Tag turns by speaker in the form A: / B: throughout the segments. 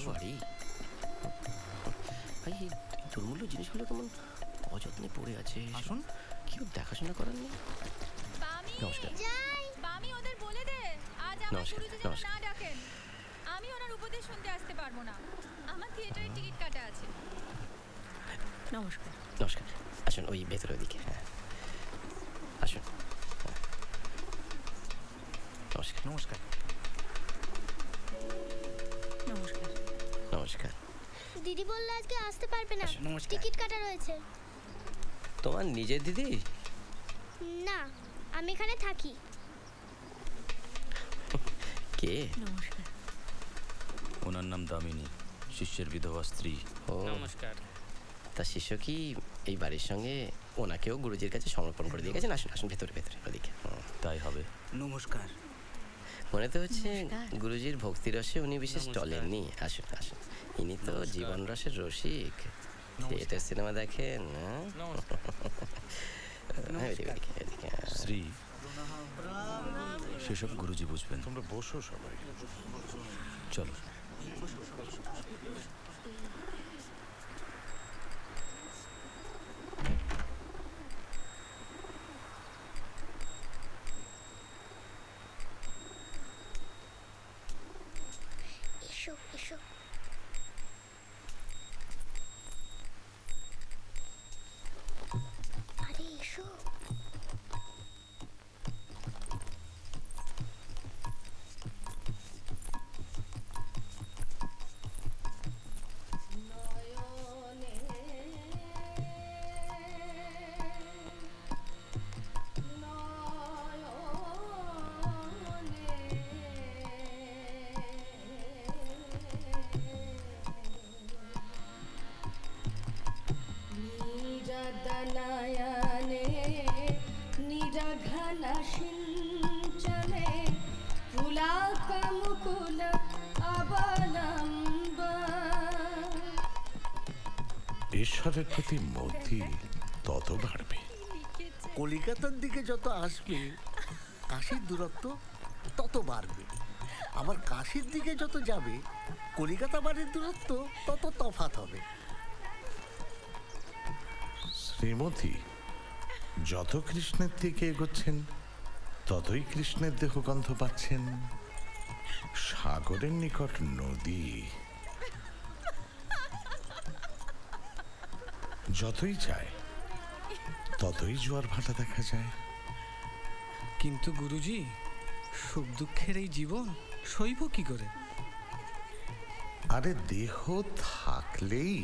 A: বাড়ি। ভাই এই দুর্মূল্য জিনিসগুলো কেমন অযত্নে পড়ে আছে।
B: আসুন।
A: কেউ দেখাশোনা করার নেই। নমস্কার।
C: বামি ওদের বলে দে আজ আমার
A: নমস্কার,
C: গুরুজি যেন
A: নমস্কার।
C: না ডাকেন। আমি ওনার উপদেশ শুনতে আসতে পারবো না। আমার থিয়েটারের টিকিট কাটা আছে।
D: নমস্কার।
A: নমস্কার। আসুন ওই ভেতরে ওইদিকে। হ্যাঁ আসুন। নমস্কার।
B: নমস্কার।
D: নমস্কার।
A: নমস্কার।
E: দিদি বললো আজকে আসতে পারবে না,
B: নমস্কার।
E: টিকিট কাটা রয়েছে।
A: তোমার নিজের দিদি?
E: না, আমি এখানে থাকি।
A: কে?
D: নমস্কার।
F: ওনার নাম দামিনী, শিষ্যের বিধবা স্ত্রী।
A: ও
B: নমস্কার।
A: তা শিষ্য কি এই বাড়ির সঙ্গে ওনাকেও গুরুজির কাছে সমর্পণ করে দিয়ে গেছেন? আসুন আসুন ভেতরে ভেতরে ওদিকে।
F: তাই হবে।
B: নমস্কার।
A: মনে তো হচ্ছে
D: নমস্কার।
A: গুরুজির ভক্তিরসে উনি বিশেষ টলেননি। আসুন আসুন, ইনি তো জীবন রসের রসিক। থিয়েটার সিনেমা দেখেন? হ্যাঁ এদিকে এদিকে এদিকে।
F: শ্রী, সেসব গুরুজি বুঝবেন।
G: তোমরা বসো সবাই।
F: চলো।
E: এসো এসো। আরে এসো।
H: नीरदनयने निरघनसिञ्चने पुलाकमुकुल अवलम्ब।
G: ঈশ্বরের প্রতি মতি তত বাড়বে।
I: কলিকাতার দিকে যত আসবে কাশির দূরত্ব তত বাড়বে, আবার কাশির দিকে যত যাবে কলিকাতা বাড়ির দূরত্ব তত তফাৎ হবে।
G: শ্রীমতী যত কৃষ্ণের দিকে এগোচ্ছেন ততই কৃষ্ণের দেহগন্ধ পাচ্ছেন। সাগরের নিকট নদী, যতই যায় ততই জোয়ার ভাটা দেখা যায়।
B: কিন্তু গুরুজি, সুখ দুঃখের এই জীবন সইব কি করে?
G: আরে দেহ থাকলেই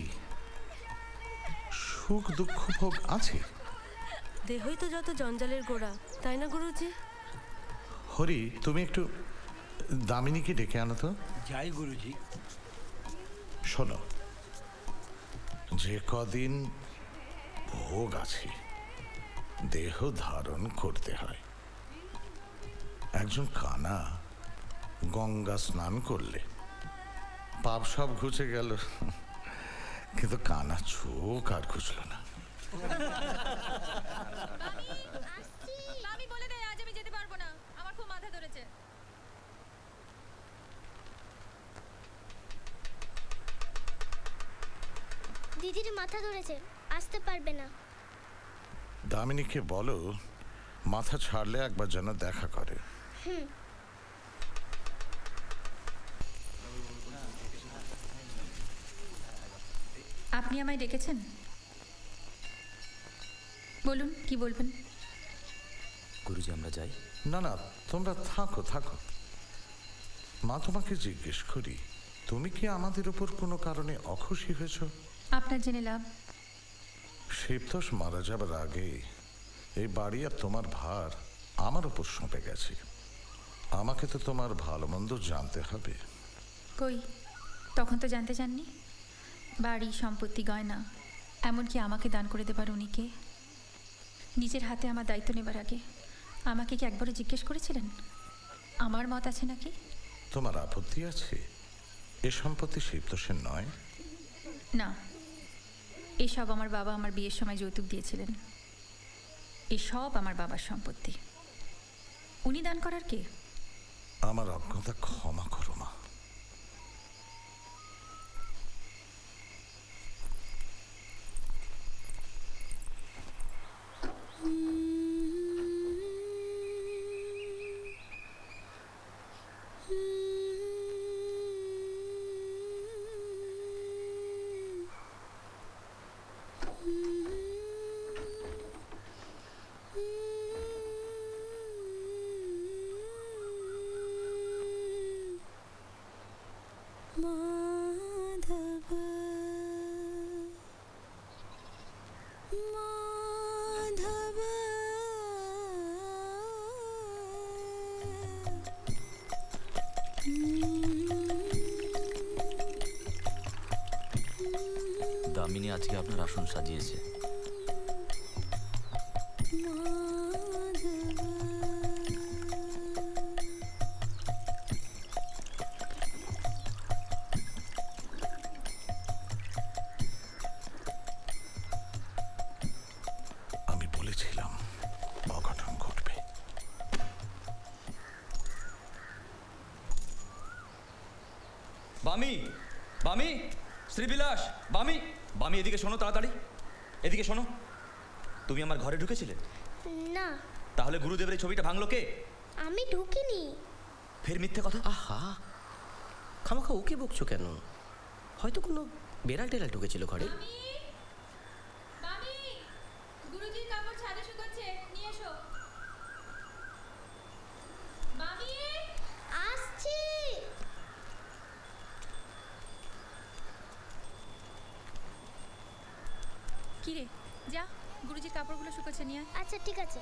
G: সুখ দুঃখ ভোগ আছে।
D: দেহই তো যত জঞ্জালের গোড়া, তাই না গুরুজি?
G: হরি, তুমি একটু দামিনীকে ডেকে আনো তো।
I: যাই গুরুজি।
G: শোনো, যে কদিন ভোগ আছে দেহ ধারণ করতে হয়। একজন কানা গঙ্গা স্নান করলে পাপ সব ঘুচে গেল, কিন্তু কানা চোখ আর ঘুচল না।
C: বামি বলে দে আজ আমি যেতে পারবো না, আমার খুব মাথা ধরেছে।
E: দিদির মাথা ধরেছে, আসতে পারবে না।
G: দামিনীকে বলো মাথা ছাড়লে একবার যেন দেখা করে।
C: আপনি আমায় ডেকেছেন, বলুন কি বলবেন?
F: গুরুজি, আমরা যাই।
G: না না, তোমরা থাকো থাকো। মা, তোমাকে জিজ্ঞেস করি, তুমি কি আমাদের উপর কোনো কারণে অখুশি হয়েছ?
C: আপনার জেনে লাভ।
G: শিবতোষ মারা যাবার আগে এই বাড়ি আর তোমার ভার আমার উপর সঁপে গেছে। আমাকে তো তোমার ভালো মন্দ জানতে হবে।
C: কই, তখন তো জানতে চাননি। বাড়ি সম্পত্তি গয়না এমনকি আমাকে দান করে দেবার উনিকে নিজের হাতে আমার দায়িত্ব নেবার আগে আমাকে কি একবারও জিজ্ঞেস করেছিলেন আমার মত আছে নাকি?
G: তোমার আপত্তি আছে? এ সম্পত্তি শিবতোষের নয়?
C: না, এসব আমার বাবা আমার বিয়ের সময় যৌতুক দিয়েছিলেন। এসব আমার বাবার সম্পত্তি। উনি দান করার কে?
G: আমার অজ্ঞতা ক্ষমা করো মা।
D: মাধব মাধব
F: দামিনী আজকে আপনার আসন সাজিয়েছে।
G: আমি বলেছিলাম অঘটন ঘটবে।
J: বামি, বামি, শ্রীবিলাস, বামি, বামি, এদিকে শোনো তাড়াতাড়ি, এদিকে শোনো। তুমি আমার ঘরে ঢুকেছিলে?
E: না,
J: তাহলে গুরুদেবের এই ছবিটা ভাঙলো কে?
E: আমি ঢুকিনি।
J: ফের মিথ্যে কথা।
A: আহা, খামাখা ওকে বকছো কেন? হয়তো কোনো বেড়াল টেরাল ঢুকেছিল ঘরে।
C: মামি, গুরুজির কাপড় ছাদে শুকাচ্ছে, নিয়ে এসো। মামি,
E: আসছি।
C: কি রে, যা গুরুজির কাপড়গুলো শুকাচ্ছে নিয়ে আয়।
E: আচ্ছা ঠিক আছে।